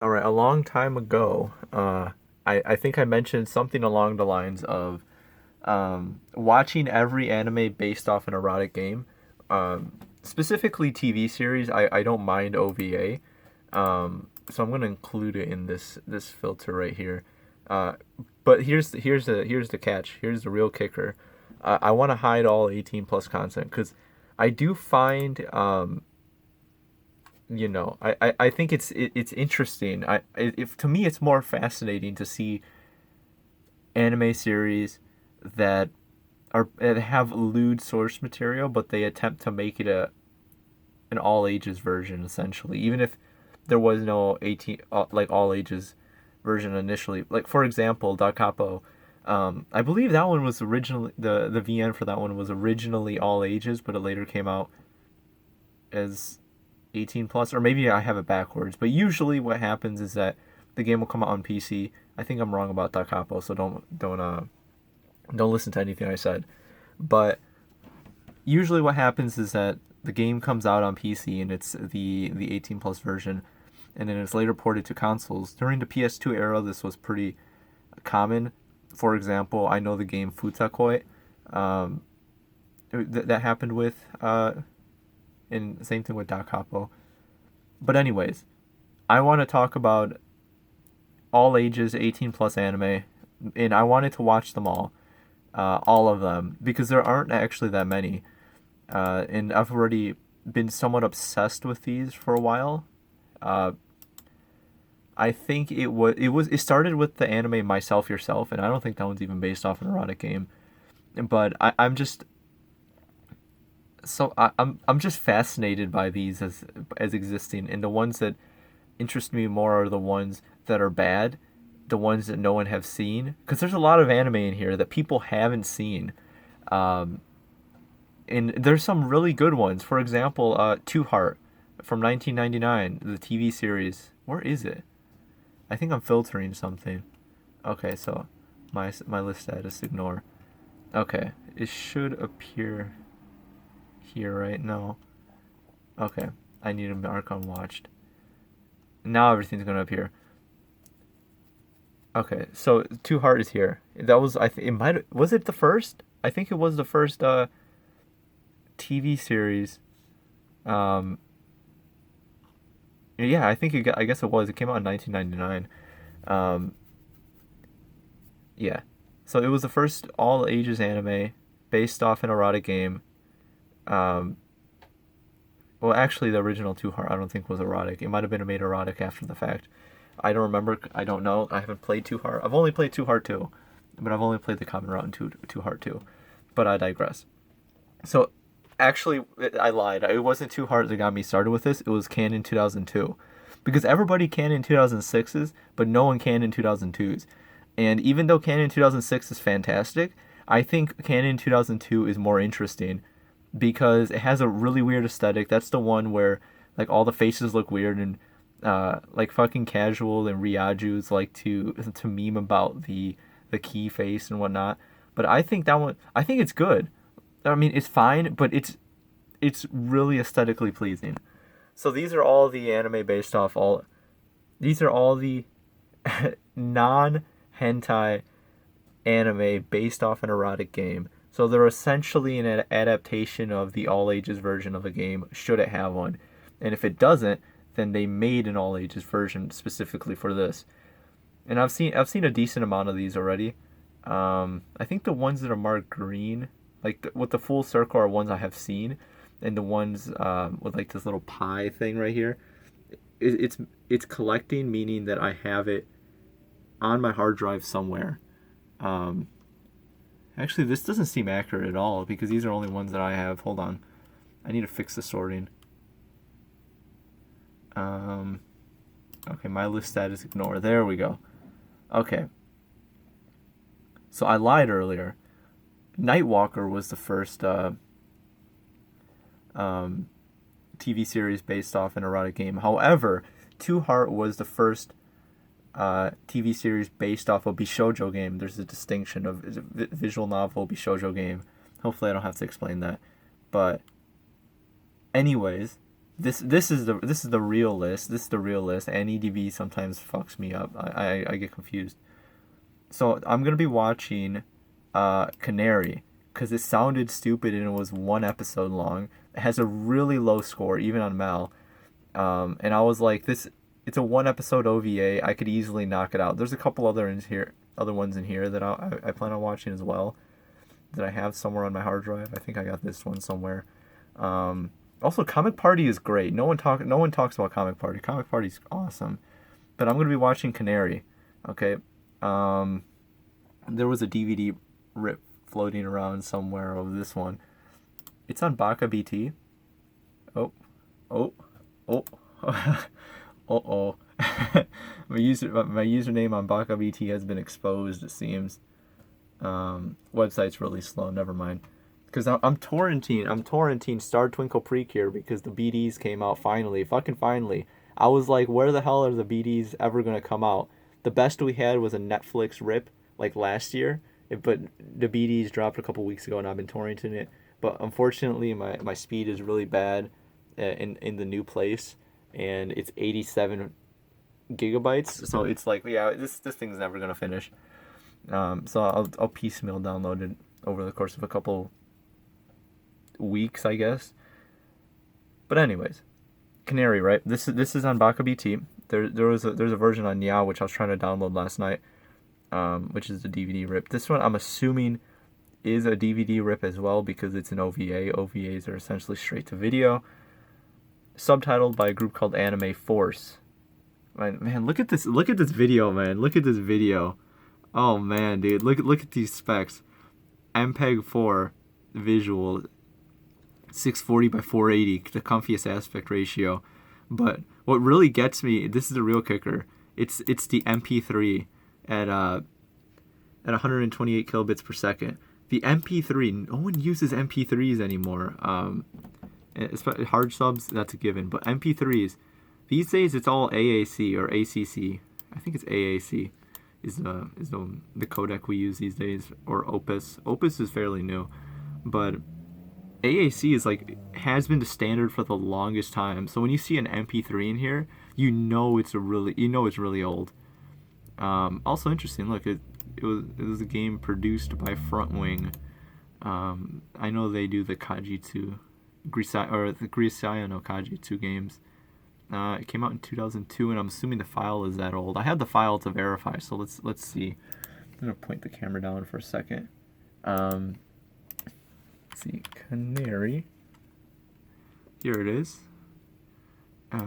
All right, a long time ago, I think I mentioned something along the lines of watching every anime based off an erotic game, specifically TV series. I don't mind OVA, so I'm gonna include it in this filter right here. Uh, but here's the catch. Here's the real kicker. I want to hide all 18 plus content because I do find I think it's interesting. If to me it's more fascinating to see anime series that that have lewd source material, but they attempt to make it a an all ages version essentially, even if there was no 18 like all ages version initially. Like for example, Da Capo. I believe that one was originally the VN for that one was originally all ages, but it later came out as 18 plus, or maybe I have it backwards. But usually, what happens is that the game will come out on PC. I think I'm wrong about Da Capo, so don't listen to anything I said. But usually, what happens is that the game comes out on PC and it's the 18 plus version, and then it's later ported to consoles. During the PS2 era, this was pretty common. For example, I know the game Futakoi. Um, that happened with and same thing with Da Capo. But anyways, I want to talk about all ages 18 plus anime, and I wanted to watch them all of them, because there aren't actually that many. And I've already been somewhat obsessed with these for a while. Uh, I think it started with the anime Myself Yourself, and I don't think that one's even based off an erotic game. But I'm just I'm just fascinated by these as existing, and the ones that interest me more are the ones that are bad, the ones that no one have seen, because there's a lot of anime in here that people haven't seen, um, and there's some really good ones. For example, Two Heart from 1999, the TV series. Where is it? I think I'm filtering something. Okay, so my list status ignore. Okay, it should appear here, right? No. Okay, I need to mark unwatched. Now everything's gonna appear. Okay, so Two Heart is here. That was I think it might was it the first? I think it was the first TV series. Um, yeah, I guess it was. It came out in 1999. Um, yeah, so it was the first all ages anime based off an erotic game. Um, well, actually, the original Two Heart I don't think was erotic. It might have been made erotic after the fact. I don't remember. I don't know. I haven't played Two Heart. I've only played Two Heart 2, but I've only played the common route in Two Heart 2. But I digress. So, actually, I lied. It wasn't Two Heart that got me started with this. It was Canon 2002. Because everybody can in 2006s, but no one can in 2002s. And even though Canon 2006 is fantastic, I think Canon 2002 is more interesting because it has a really weird aesthetic. That's the one where like all the faces look weird, and like fucking casual and Ryaju's like to meme about the key face and whatnot. But I think that one I think it's good. I mean it's fine, but it's really aesthetically pleasing. So these are all the anime based off all these are all the non hentai anime based off an erotic game. So they're essentially an adaptation of the all ages version of a game, should it have one. And if it doesn't, then they made an all ages version specifically for this. And I've seen a decent amount of these already. I think the ones that are marked green, like with the full circle, are ones I have seen, and the ones with like this little pie thing right here, it's collecting, meaning that I have it on my hard drive somewhere. Um, Actually, this doesn't seem accurate at all because these are only ones that I have. Hold on, I need to fix the sorting. Um, okay, my list status ignore. There we go. Okay, so I lied earlier. Nightwalker was the first um, TV series based off an erotic game. However, Two Heart was the first TV series based off a bishoujo game. There's a distinction of visual novel bishoujo game. Hopefully, I don't have to explain that. But anyways, This is the real list. This is the real list. NEDB sometimes fucks me up. I get confused. So I'm gonna be watching Canary because it sounded stupid and it was one episode long. It has a really low score even on Mal. And I was like, it's a one episode OVA. I could easily knock it out. There's a couple other ones in here that I plan on watching as well, that I have somewhere on my hard drive. I think I got this one somewhere. Also, Comic Party is great. No one talks about Comic Party. Comic Party's awesome. But I'm gonna be watching Canary. Okay. There was a DVD rip floating around somewhere of this one. It's on Baka BT. Oh. Uh-oh. my username on Baka BT has been exposed, it seems. Website's really slow, never mind. Because I'm torrenting Star Twinkle Precure because the BDs came out finally. Fucking finally. I was like, where the hell are the BDs ever gonna come out? The best we had was a Netflix rip, like last year. But the BDs dropped a couple weeks ago and I've been torrenting it. But unfortunately, my speed is really bad in the new place. And it's 87 gigabytes. So it's like, yeah, this thing's never gonna finish. So I'll piecemeal download it over the course of a couple weeks, I guess. But anyways, Canary, right? This is on Baka BT. There's a version on Nya which I was trying to download last night, which is the DVD rip. This one I'm assuming is a DVD rip as well because it's an OVA. OVAs are essentially straight to video, subtitled by a group called Anime Force. Man, look at this video, man. Look at this video. Oh man, dude, look at these specs. MPEG 4 visual, 640 by 480, the comfiest aspect ratio. But what really gets me, this is the real kicker. It's the MP3 at 128 kilobits per second. The MP3, no one uses MP3s anymore. Hard subs, that's a given. But MP3s, these days it's all AAC or ACC. I think it's AAC. Is the codec we use these days, or Opus. Opus is fairly new, but AAC is has been the standard for the longest time. So when you see an MP3 in here, you know it's really old. Also interesting. Look, it was a game produced by Frontwing. I know they do the Kaji 2, the Grisaya no Kaji 2 games. It came out in 2002, and I'm assuming the file is that old. I have the file to verify, so let's see. I'm gonna point the camera down for a second. Let's see, Canary. Here it is.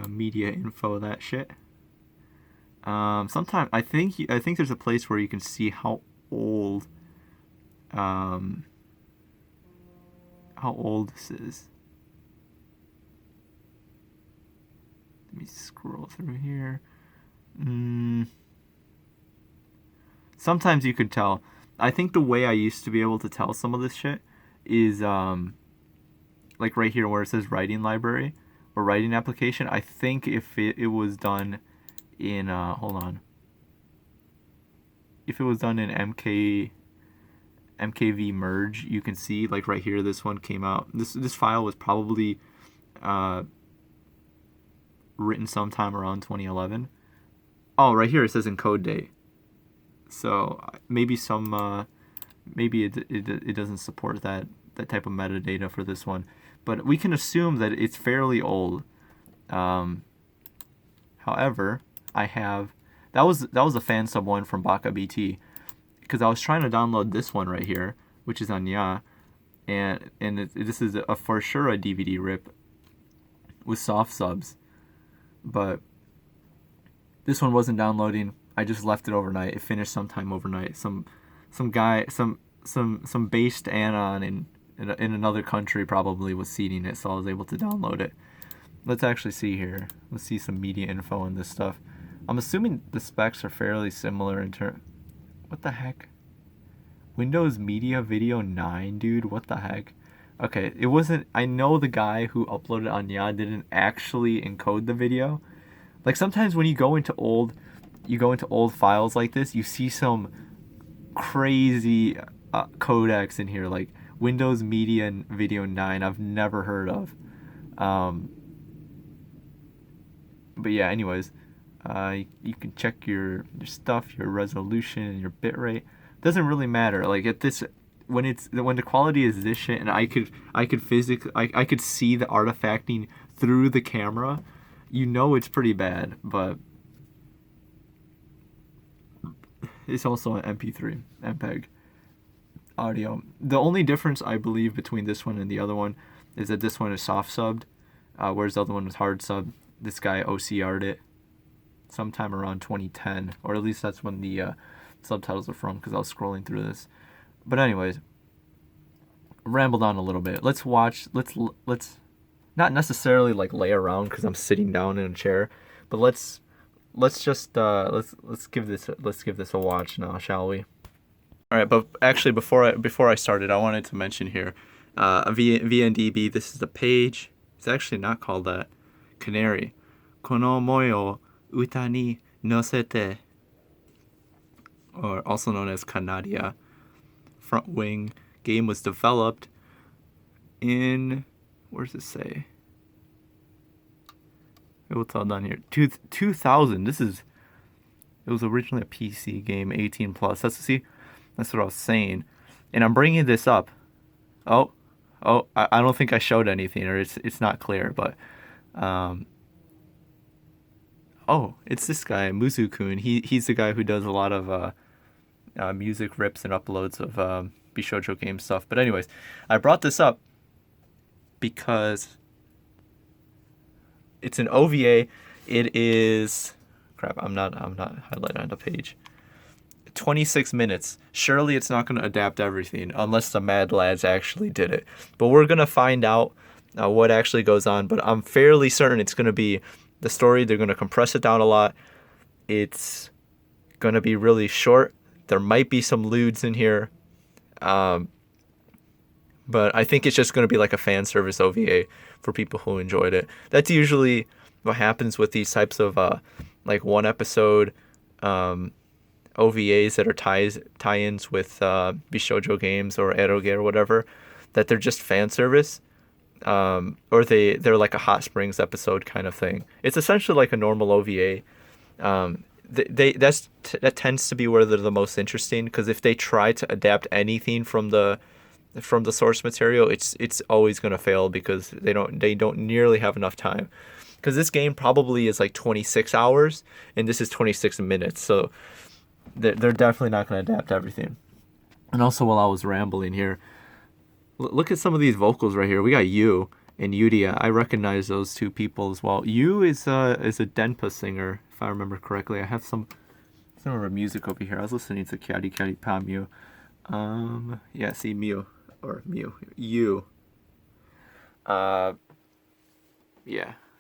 Media info, that shit. Sometimes I think there's a place where you can see how old this is. Let me scroll through here. Sometimes you could tell. I think the way I used to be able to tell some of this shit is like right here where it says writing library or writing application. I think if it was done in if it was done in MKV merge, you can see like right here this one came out. This file was probably written sometime around 2011. Oh, right here it says encode date. So maybe it doesn't support that type of metadata for this one, but we can assume that it's fairly old. However, that was a fan sub one from Baka BT, because I was trying to download this one right here, which is on Nya, and this is for sure a DVD rip with soft subs. But this one wasn't downloading. I just left it overnight. It finished sometime overnight. Some guy, some based anon in another country probably was seeding it, so I was able to download it. Let's actually see here. Let's see some media info on this stuff. I'm assuming the specs are fairly similar in turn. What the heck? Windows Media Video 9, dude. What the heck? Okay, it wasn't. I know the guy who uploaded on Nya didn't actually encode the video. Like sometimes when you go into old files like this, you see some crazy codecs in here, like Windows Media Video 9. I've never heard of. But yeah, anyways, you can check your stuff, your resolution, and your bitrate. Doesn't really matter. Like at this, when the quality is this shit, and I could physically I could see the artifacting through the camera, you know it's pretty bad. But it's also an MP3 MPEG audio. The only difference I believe between this one and the other one is that this one is soft subbed, whereas the other one was hard subbed. This guy OCR'd it sometime around 2010, or at least that's when the subtitles are from, because I was scrolling through this. But anyways, rambled on a little bit. Let's not necessarily like lay around because I'm sitting down in a chair, but let's give this a watch now, shall we? All right, but actually before I started, I wanted to mention here, vndb. This is the page. It's actually not called that. Kanaria, kono moyo uta ni nosete, or also known as Kanaria. Front wing game was developed in, where does it say? What's all done here? 2000. It was originally a PC game, 18 plus. That's what I was saying, and I'm bringing this up. Oh, I don't think I showed anything, or it's not clear, but it's this guy Muzu-kun. He's the guy who does a lot of music rips and uploads of bishoujo game stuff. But anyways, I brought this up because it's an OVA. It is crap. I'm not highlighting on the page. 26 minutes. Surely it's not going to adapt everything unless the Mad Lads actually did it. But we're going to find out what actually goes on. But I'm fairly certain it's going to be the story. They're going to compress it down a lot. It's going to be really short. There might be some lewds in here. But I think it's just going to be like a fan service OVA for people who enjoyed it. That's usually what happens with these types of like one episode OVAs that are tie-ins with bishoujo games or eroge or whatever, that they're just fan service, or they're like a Hot Springs episode kind of thing. It's essentially like a normal OVA. That tends to be where they're the most interesting, because if they try to adapt anything from the source material, it's always going to fail because they don't nearly have enough time. Because this game probably is like 26 hours and this is 26 minutes, so they're definitely not going to adapt everything. And also, while I was rambling here, look at some of these vocals right here. We got Yu and Yudia. I recognize those two people as well. Yu is a Denpa singer, if I remember correctly. I have some of her music over here. I was listening to Kyari Kyari Pa Mew. Yeah, see, Mew or Mew. Yu. Yeah,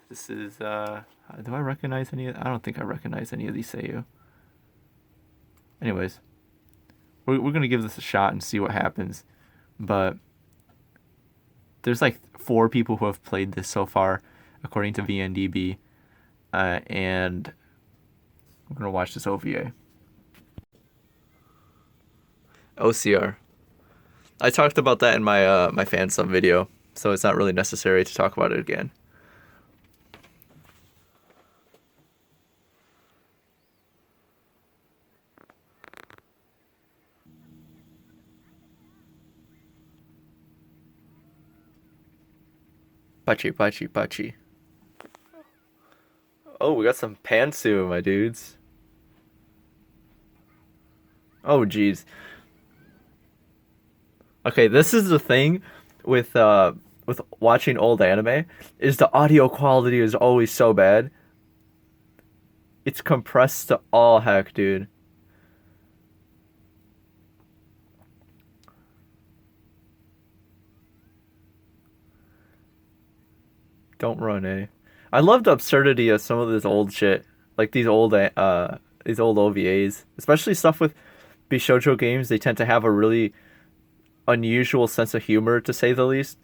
this is do I recognize any? I don't think I recognize any of these Seiyu. Anyways, we're going to give this a shot and see what happens. But there's like 4 people who have played this so far, according to vndb. And we're going to watch this OVA. OCR. I talked about that in my my fan sub video, so it's not really necessary to talk about it again. Pachi. Oh, we got some pantsu, my dudes. Oh, geez. Okay, this is the thing with watching old anime, is the audio quality is always so bad. It's compressed to all heck, dude. Don't run, eh? I love the absurdity of some of this old shit, like these old OVAs, especially stuff with bishoujo games. They tend to have a really unusual sense of humor, to say the least.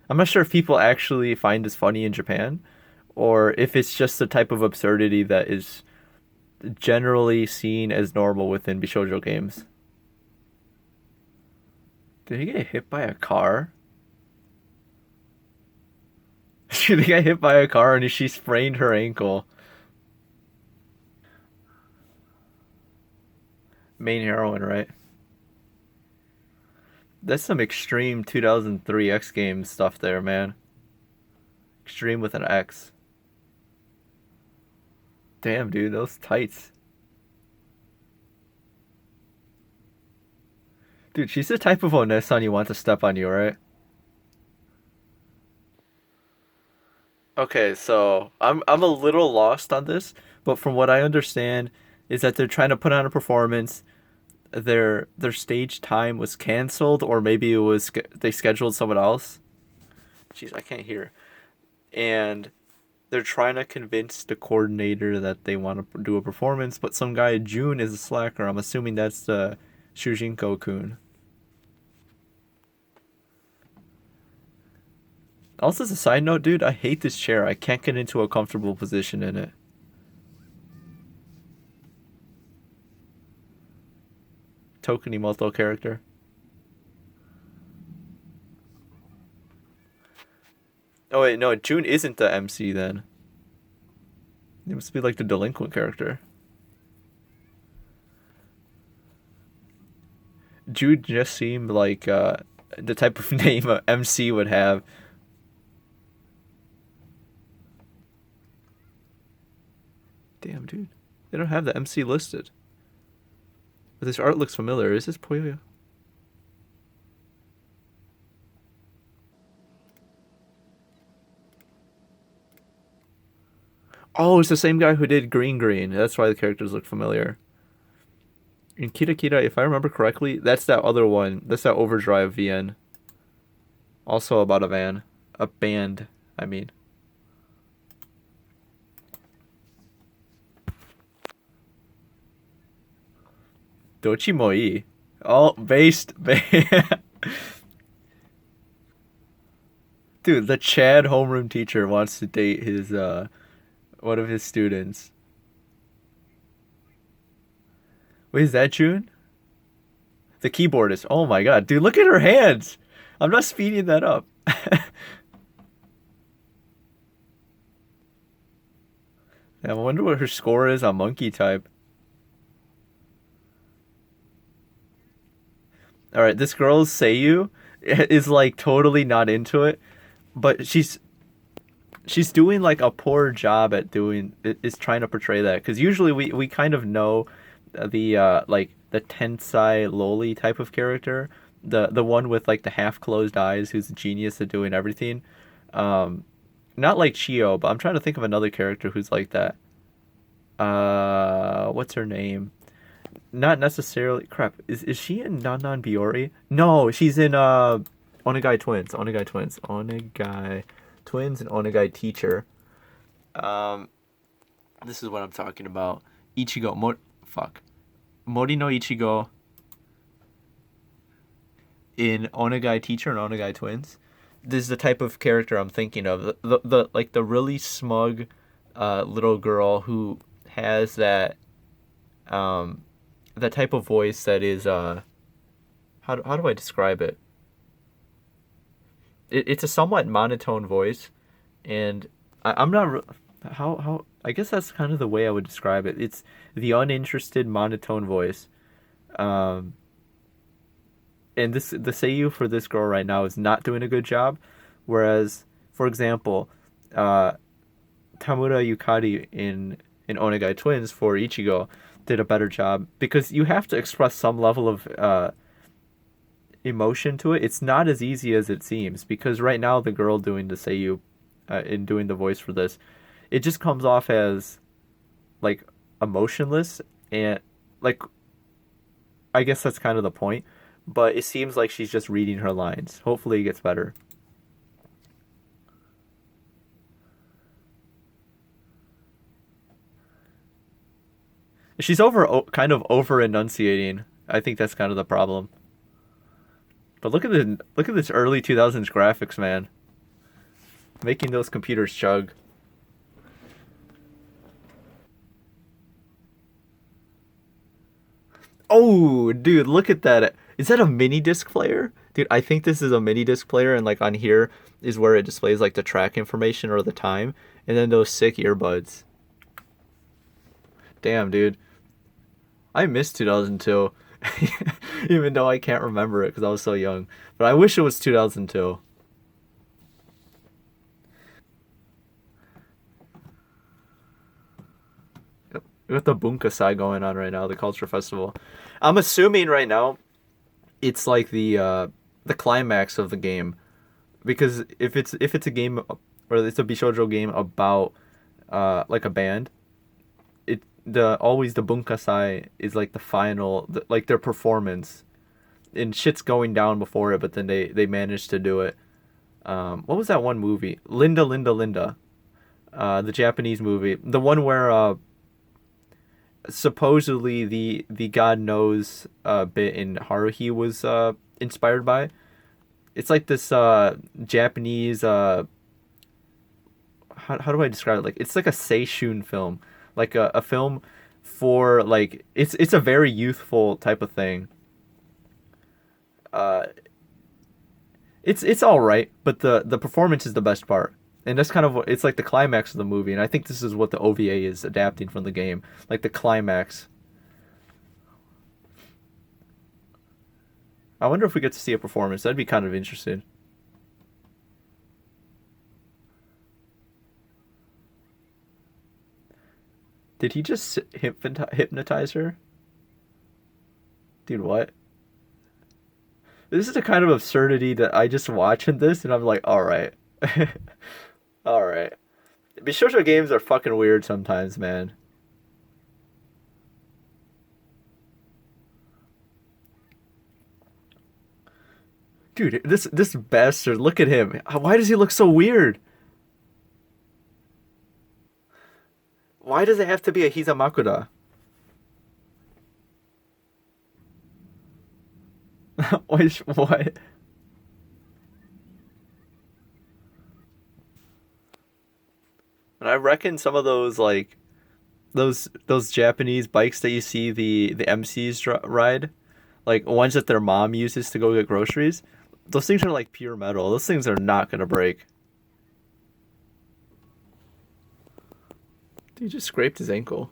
I'm not sure if people actually find this funny in Japan, or if it's just the type of absurdity that is generally seen as normal within bishoujo games. Did he get hit by a car? She got hit by a car and she sprained her ankle. Main heroine, right? That's some extreme 2003 X Games stuff there, man. Extreme with an X. Damn, dude, those tights. Dude, she's the type of Onesan you want to step on you, right? Okay, so I'm a little lost on this, but from what I understand is that they're trying to put on a performance. Their stage time was canceled, or maybe it was they scheduled someone else. Jeez, I can't hear. And they're trying to convince the coordinator that they want to do a performance, but some guy June is a slacker. I'm assuming that's the Shujinko-kun. Also, as a side note, dude, I hate this chair. I can't get into a comfortable position in it. Tokunimoto character. Oh wait, no, June isn't the MC then. It must be like the delinquent character. Jude just seemed like the type of name a MC would have. Damn, dude. They don't have the MC listed. But this art looks familiar. Is this Puyo? Oh, it's the same guy who did Green Green. That's why the characters look familiar. In Kira Kira, if I remember correctly, that's that other one. That's that Overdrive VN. Also about a van. A band, I mean. Dochi Moi. Oh, based. Dude, the Chad homeroom teacher wants to date his one of his students. Wait, is that June? The keyboardist. Oh my god, dude, look at her hands. I'm not speeding that up. Yeah, I wonder what her score is on Monkey Type. All right, this girl's Seiyu is like totally not into it, but she's doing like a poor job at doing is trying to portray that because usually we kind of know the like the tensai loli type of character, the one with like the half closed eyes who's a genius at doing everything. Um, Not like Chio, but I'm trying to think of another character who's like that. What's her name? Not necessarily. Crap. Is she in Nanan Biori? No, she's in Onegai Twins. Onegai Twins. Onegai Twins and Onegai Teacher. Um, this is what I'm talking about. Ichigo. Fuck. Mori no Ichigo in Onegai Teacher and Onegai Twins. This is the type of character I'm thinking of. The like the really smug little girl who has um that type of voice that is how do I describe it? It's a somewhat monotone voice, and I'm not how I guess that's kind of the way I would describe it. It's the uninterested monotone voice. Um, and the seiyuu for this girl right now is not doing a good job. Whereas, for example, uh, Tamura Yukari in Onegai Twins for Ichigo did a better job because you have to express some level of emotion to it. It's not as easy as it seems because right now the girl doing the seiyuu in doing the voice for this, it just comes off as like emotionless and like I guess that's kind of the point. But it seems like she's just reading her lines. Hopefully it gets better. She's kind of over enunciating. I think that's kind of the problem. But look at this early 2000s graphics, man. Making those computers chug. Oh, dude, look at that. Is that a mini disc player? Dude, I think this is a mini disc player, and like on here is where it displays like the track information or the time, and then those sick earbuds. Damn, dude. I missed 2002. Even though I can't remember it because I was so young. But I wish it was 2002. Yep. With the Bunkasai going on right now, the culture festival. I'm assuming right now it's like the climax of the game, because if it's a game or it's a bishoujo game about like a band, it the always the Bunkasai is like the final like their performance, and shit's going down before it, but then they managed to do it. What was that one movie? Linda, Linda, Linda. The Japanese movie, the one where supposedly the God knows bit in Haruhi was inspired by. It's like this Japanese how do I describe it? Like it's like a seishun film, like a film for like it's a very youthful type of thing. Uh, it's all right, but the performance is the best part. And that's kind of what it's like, the climax of the movie, and I think this is what the OVA is adapting from the game, like the climax. I wonder if we get to see a performance. That'd be kind of interesting. Did he just hypnotize her? Dude, what? This is the kind of absurdity that I just watch in this, and I'm like, all right, all right. Bishoujo games are fucking weird sometimes, man. Dude, this bastard, look at him. Why does he look so weird? Why does it have to be a Hizamakura? What? And I reckon some of those like those Japanese bikes that you see the MCs ride, like ones that their mom uses to go get groceries, those things are like pure metal. Those things are not gonna break. He just scraped his ankle.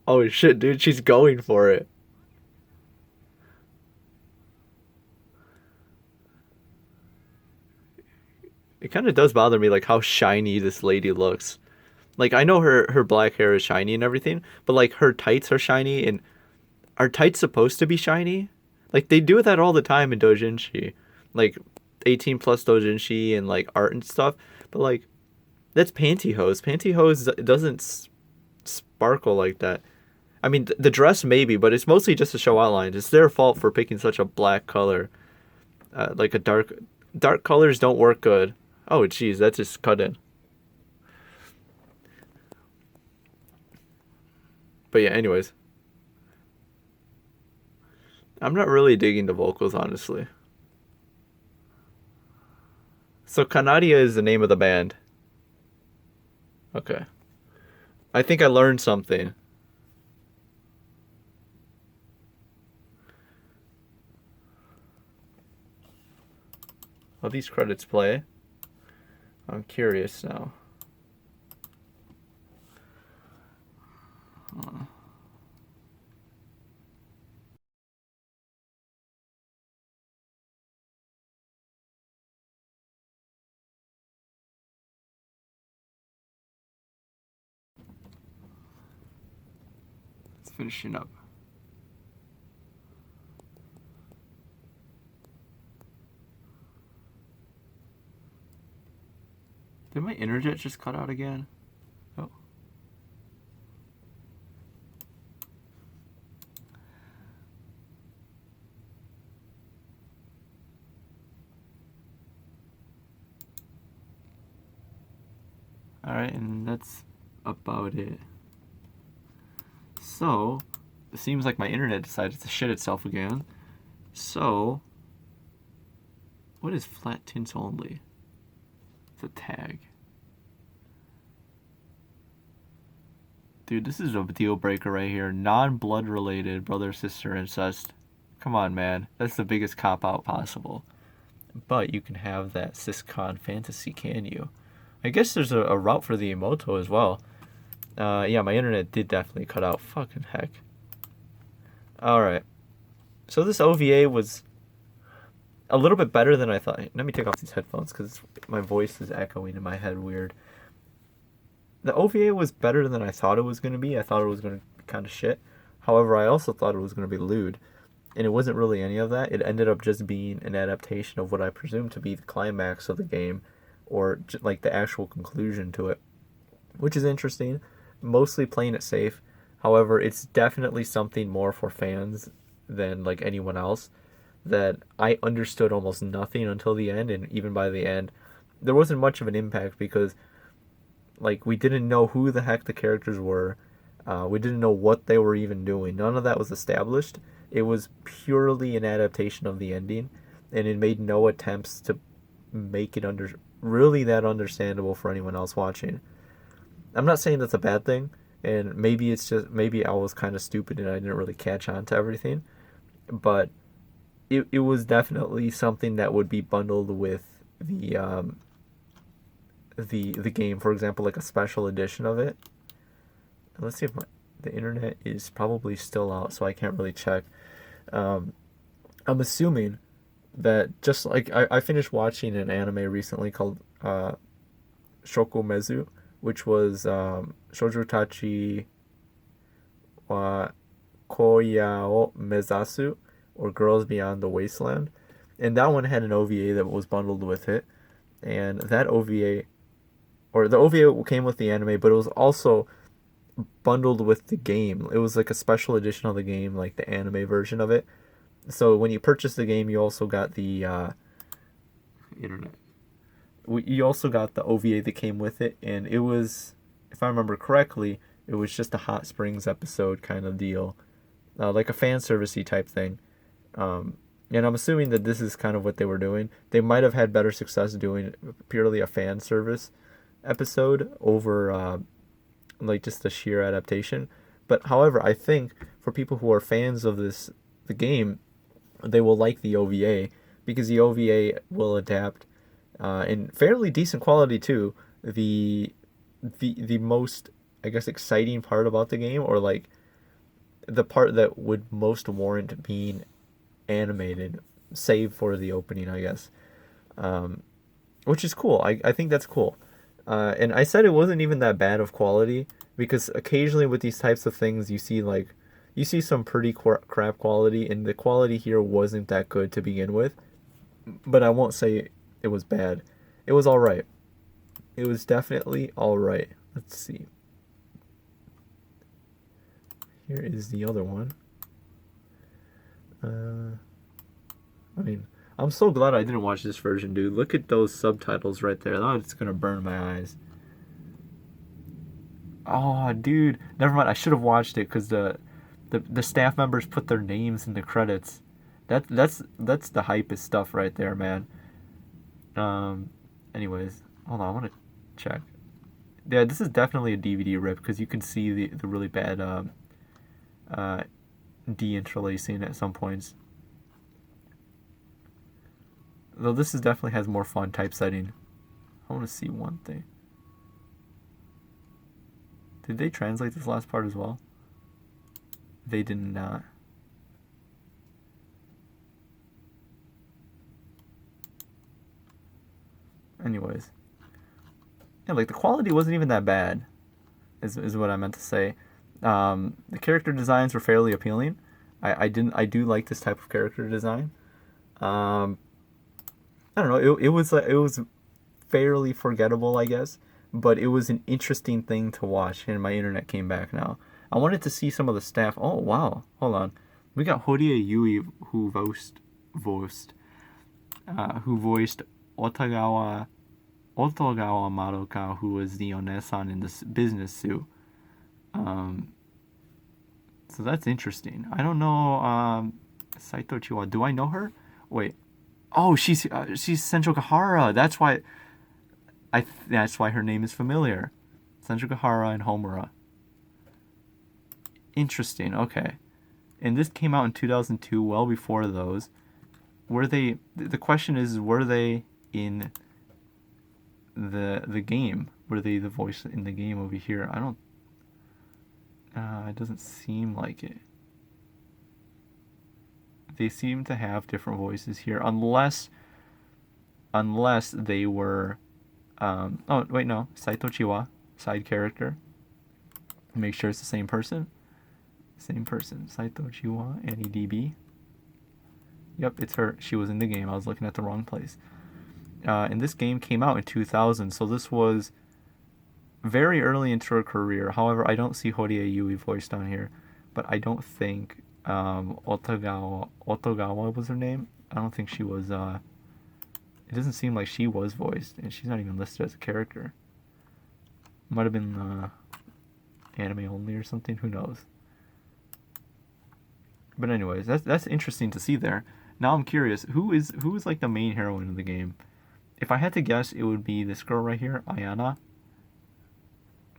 Oh shit, dude, she's going for it. It kind of does bother me like how shiny this lady looks. Like I know her black hair is shiny and everything, but like her tights are shiny, and are tights supposed to be shiny? Like they do that all the time in doujinshi. Like 18 plus doujinshi and like art and stuff, but like that's pantyhose. Pantyhose doesn't sparkle like that. I mean, the dress maybe, but it's mostly just to show outlines. It's their fault for picking such a black color. Like a dark colors don't work good. Oh, geez, that just cut in. But yeah, anyways, I'm not really digging the vocals, honestly. So Kanaria is the name of the band. Okay. I think I learned something. Will these credits play? I'm curious now. It's finishing up. Did my internet just cut out again? Oh. Alright, and that's about it. So, it seems like my internet decided to shit itself again. So, what is flat tints only? It's a tag. Dude, this is a deal breaker right here. Non-blood related brother-sister incest. Come on, man. That's the biggest cop-out possible. But you can have that siscon fantasy, can you? I guess there's a route for the emoto as well. Yeah, my internet did definitely cut out. Fucking heck. Alright. So this OVA was a little bit better than I thought. Let me take off these headphones because my voice is echoing in my head weird. The OVA was better than I thought it was going to be. I thought it was going to be kind of shit. However, I also thought it was going to be lewd. And it wasn't really any of that. It ended up just being an adaptation of what I presume to be the climax of the game, or like the actual conclusion to it, which is interesting. Mostly playing it safe. However, it's definitely something more for fans than like anyone else. That I understood almost nothing until the end, and even by the end, there wasn't much of an impact because, like, we didn't know who the heck the characters were. We didn't know what they were even doing. None of that was established. It was purely an adaptation of the ending, and it made no attempts to make it really that understandable for anyone else watching. I'm not saying that's a bad thing, and maybe it's just maybe I was kind of stupid and I didn't really catch on to everything, but it was definitely something that would be bundled with the game, for example, like a special edition of it. Let's see if the internet is probably still out, so I can't really check. I'm assuming that just like I finished watching an anime recently called Shokomezu, which was Shoujo Tachi wa Koya o Mezasu, or Girls Beyond the Wasteland. And that one had an OVA that was bundled with it. And that OVA, or the OVA came with the anime, but it was also bundled with the game. It was like a special edition of the game, like the anime version of it. So when you purchased the game, you also got the internet. You also got the OVA that came with it, and it was, if I remember correctly, it was just a Hot Springs episode kind of deal, like a fan servicey type thing. And I'm assuming that this is kind of what they were doing. They might have had better success doing purely a fan service episode over like just the sheer adaptation. But however, I think for people who are fans of the game, they will like the OVA because the OVA will adapt in fairly decent quality too. The most, I guess, exciting part about the game, or like the part that would most warrant being animated, save for the opening, I guess, which is cool. I think that's cool. And I said it wasn't even that bad of quality because occasionally with these types of things you see some pretty crap quality, and the quality here wasn't that good to begin with. But I won't say it was bad. It was all right. It was definitely all right. Let's see. Here is the other one. I mean, I'm so glad I didn't watch this version, dude. Look at those subtitles right there. Oh, it's gonna burn my eyes. Oh, dude. Never mind. I should have watched it because the staff members put their names in the credits. That's the hypest stuff right there, man. Anyways, hold on. I want to check. Yeah, this is definitely a DVD rip because you can see the really bad de-interlacing at some points. Though this definitely has more font typesetting. I want to see one thing. Did they translate this last part as well? They did not. Anyways. Yeah, like the quality wasn't even that bad, is what I meant to say. The character designs were fairly appealing. I do like this type of character design. I don't know. It was fairly forgettable, I guess, but it was an interesting thing to watch. And my internet came back now. I wanted to see some of the staff. Oh wow, hold on. We got Horia Yui who voiced Otagawa Madoka, who was the Onesan in this business suit. So that's interesting. I don't know Saito Chiwa. Do I know her? Wait. Oh, she's Sencho Gahara. That's why her name is familiar. Sencho Gahara and Homura. Interesting. Okay. And this came out in 2002, well before those. Were they? The question is, were they in the game? Were they the voice in the game over here? I don't. It doesn't seem like it. They seem to have different voices here, unless they were. Oh wait, no. Saito Chiwa, side character. Make sure it's the same person. Same person. Saito Chiwa, vndb. Yep, it's her. She was in the game. I was looking at the wrong place. And this game came out in 2000, so this was very early into her career. However, I don't see Horie Yui voiced on here, but I don't think Otogawa was her name. I don't think she was. It doesn't seem like she was voiced, and she's not even listed as a character. Might have been anime only or something. Who knows? But anyways, that's interesting to see there. Now I'm curious, who is like the main heroine of the game? If I had to guess, it would be this girl right here, Ayana,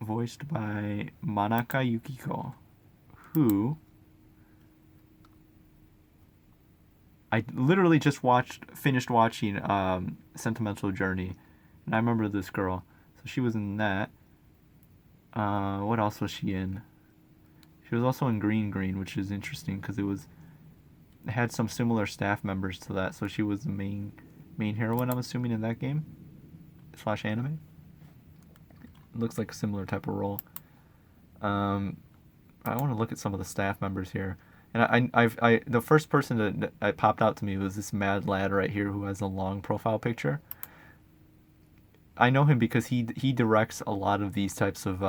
voiced by Manaka Yukiko, who I literally just finished watching Sentimental Journey, and I remember this girl. So she was in that. What else was she in? She was also in Green, which is interesting because it had some similar staff members to that. So she was the main heroine, I'm assuming, in that game / anime. It looks like a similar type of role. I want to look at some of the staff members here. And I the first person that popped out to me was this mad lad right here who has a long profile picture. I know him because he directs a lot of these types of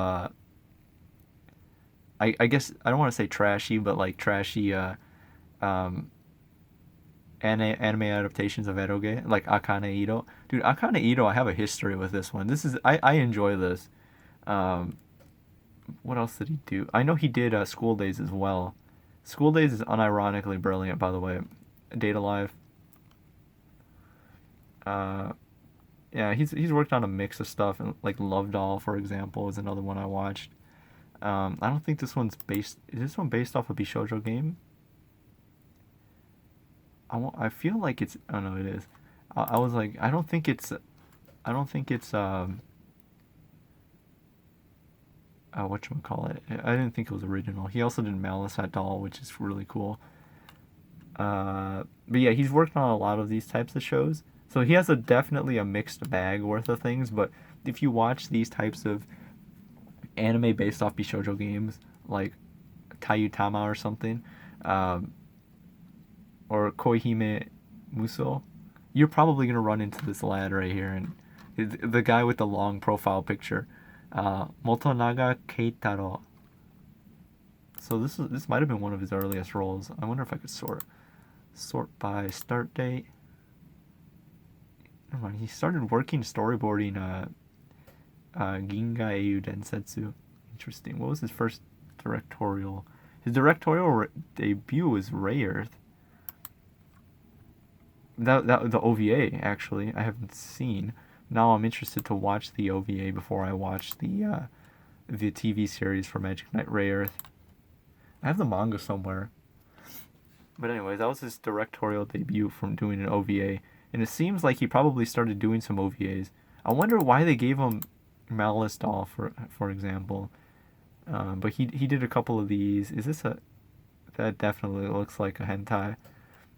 I guess I don't want to say trashy, but like trashy anime adaptations of eroge, like Akane Ito. Dude, Akane Ito, I have a history with this one. I enjoy this. What else did he do? I know he did School Days as well. School Days is unironically brilliant, by the way. Data Live. Yeah, he's worked on a mix of stuff, and like Love Doll, for example, is another one I watched. I don't think this one's based. Is this one based off a bishoujo game? I feel like it's. Oh no, it is. I was like, I don't think it's. Whatchamacallit. I didn't think it was original. He also did Malice at Doll, which is really cool. But yeah, he's worked on a lot of these types of shows. So he has definitely a mixed bag worth of things. But if you watch these types of anime based off bishoujo games, like Tayutama or something, or Koihime Muso, you're probably going to run into this lad right here. And the guy with the long profile picture. Motonaga Keitaro. So this might have been one of his earliest roles. I wonder if I could sort by start date. Never mind. He started working storyboarding Ginga Eiyu Densetsu. Interesting. What was his first directorial? His directorial debut was Ray Earth. That the OVA actually I haven't seen. Now I'm interested to watch the OVA before I watch the TV series for Magic Knight Ray Earth. I have the manga somewhere. But anyways, that was his directorial debut from doing an OVA. And it seems like he probably started doing some OVAs. I wonder why they gave him Malice Doll, for example. But he did a couple of these. Is this a... That definitely looks like a hentai.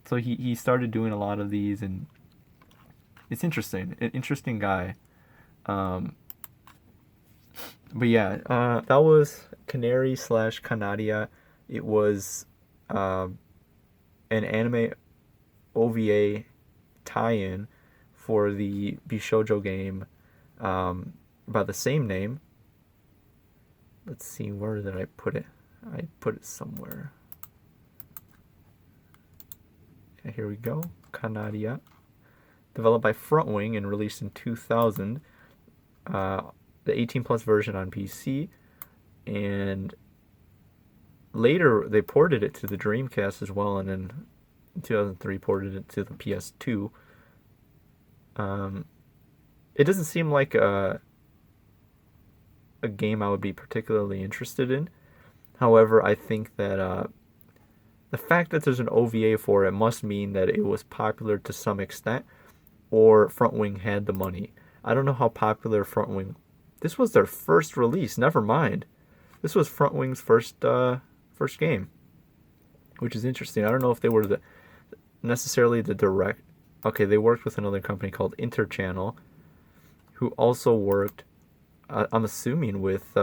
So he started doing a lot of these, and it's interesting. An interesting guy. But yeah, that was Canary / Kanaria. It was an anime OVA tie-in for the bishoujo game by the same name. Let's see, where did I put it? I put it somewhere. Yeah, here we go. Kanaria. Developed by Frontwing and released in 2000. The 18 plus version on PC. And later they ported it to the Dreamcast as well, and then in 2003 ported it to the PS2. It doesn't seem like a game I would be particularly interested in. However, I think that the fact that there's an OVA for it must mean that it was popular to some extent, or Front Wing had the money. I don't know how popular Front Wing. This was their first release. Never mind. This was Front Wing's first game, which is interesting. I don't know if they were necessarily the direct. Okay, they worked with another company called Interchannel, who also worked. I'm assuming with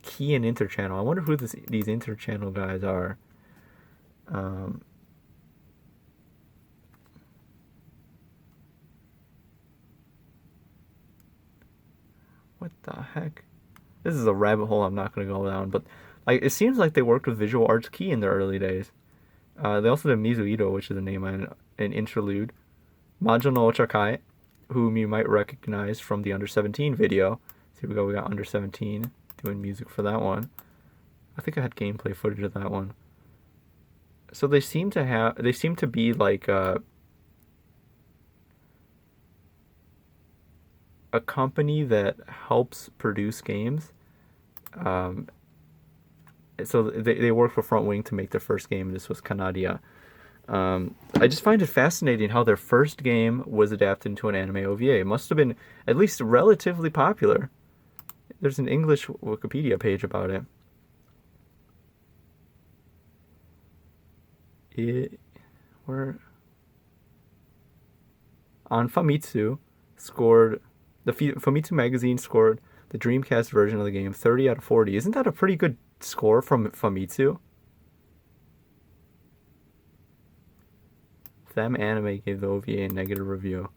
Key and Interchannel. I wonder who these Interchannel guys are. What the heck? This is a rabbit hole I'm not going to go down, but like it seems like they worked with Visual Arts Key in their early days. They also did Mizuito, which is a name on an interlude. Majo no Ochakai, whom you might recognize from the Under 17 video. Here we go, we got Under 17 doing music for that one. I think I had gameplay footage of that one. So they seem to be like a company that helps produce games. So they worked for Front Wing to make their first game. This was Kanaria. I just find it fascinating how their first game was adapted into an anime OVA. It must have been at least relatively popular. There's an English Wikipedia page about it. Where on Famitsu scored the Famitsu magazine scored the Dreamcast version of the game 30 out of 40. Isn't that a pretty good score from Famitsu? Them Anime gave the OVA a negative review.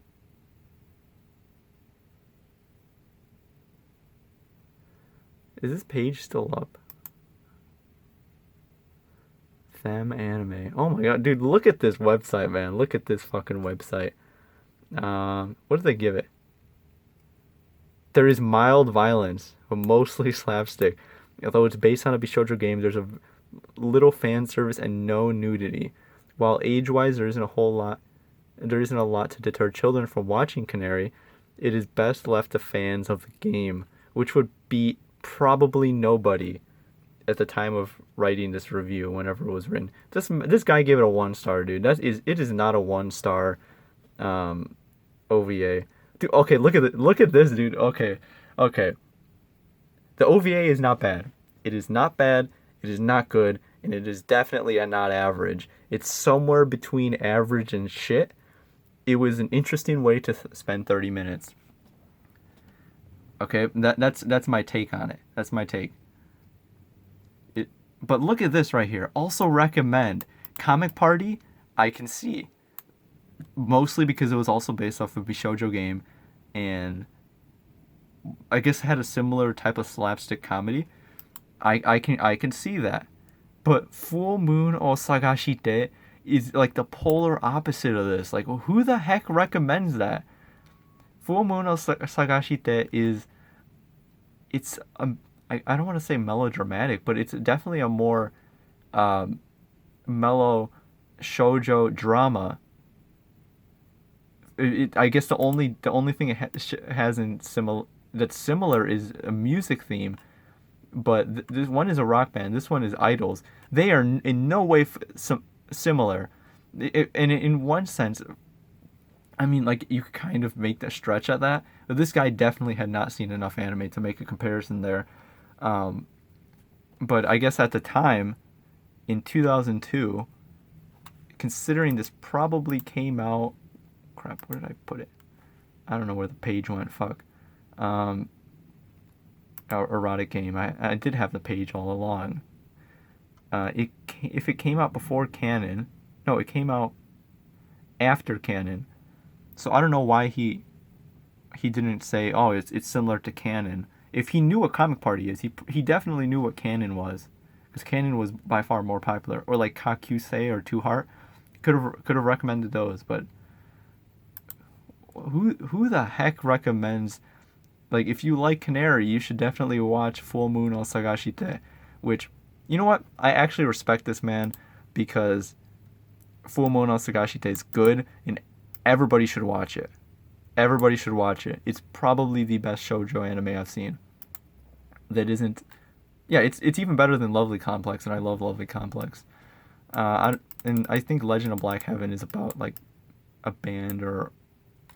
Is this page still up? Them Anime. Oh my god, dude, look at this website, man. Look at this fucking website. What did they give it? There is mild violence, but mostly slapstick. Although it's based on a bishoujo game, there's a little fan service and no nudity. While age-wise there isn't a lot to deter children from watching Kanaria, it is best left to fans of the game, which would be probably nobody at the time of writing this review whenever it was written. This guy gave it a 1-star, dude. It is not a 1-star OVA. Dude, okay, look at this, dude. Okay. The OVA is not bad. It is not bad. It is not good, and it is definitely not average. It's somewhere between average and shit. It was an interesting way to spend 30 minutes. Okay, that's my take on it. That's my take. But look at this right here. Also recommend Comic Party. I can see, mostly because it was also based off of a bishoujo game, and I guess it had a similar type of slapstick comedy. I can see that. But Full Moon o Sagashite is like the polar opposite of this. Like, who the heck recommends that? Full Moon o Sagashite is, I don't want to say melodramatic, but it's definitely a more mellow shoujo drama. I guess the only thing it has that's similar is a music theme, but this one is a rock band. This one is idols. They are in no way similar, and in one sense, I mean, like, you could kind of make the stretch at that. But this guy definitely had not seen enough anime to make a comparison there. But I guess at the time, in 2002, considering this probably came out, crap, where did I put it? I don't know where the page went, fuck. Erotic game. I did have the page all along. If it came out before canon, no, it came out after canon. So I don't know why he didn't say, oh, it's similar to canon. If he knew what Comic Party is, he definitely knew what canon was, because canon was by far more popular. Or like Kakusei or Two Heart, could have recommended those. But who the heck recommends? Like, if you like Kanaria, you should definitely watch Full Moon o Sagashite, which, you know what? I actually respect this man, because Full Moon o Sagashite is good, and everybody should watch it. Everybody should watch it. It's probably the best shoujo anime I've seen that isn't Yeah, it's even better than Lovely Complex, and I love Lovely Complex. And I think Legend of Black Heaven is about like a band or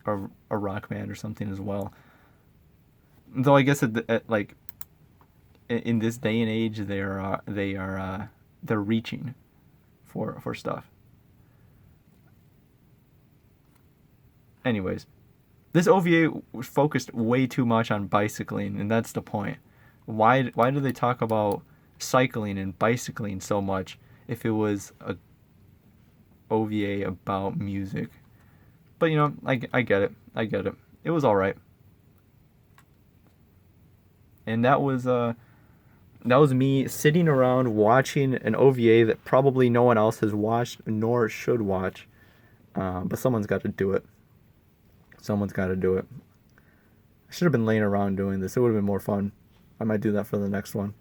a rock band or something as well. Though I guess like in this day and age, they're reaching for stuff. Anyways, this OVA focused way too much on bicycling, and that's the point. Why do they talk about cycling and bicycling so much if it was a OVA about music? But I get it. I get it. It was all right. And that was me sitting around watching an OVA that probably no one else has watched nor should watch. But someone's got to do it. Someone's got to do it. I should have been laying around doing this. It would have been more fun. I might do that for the next one.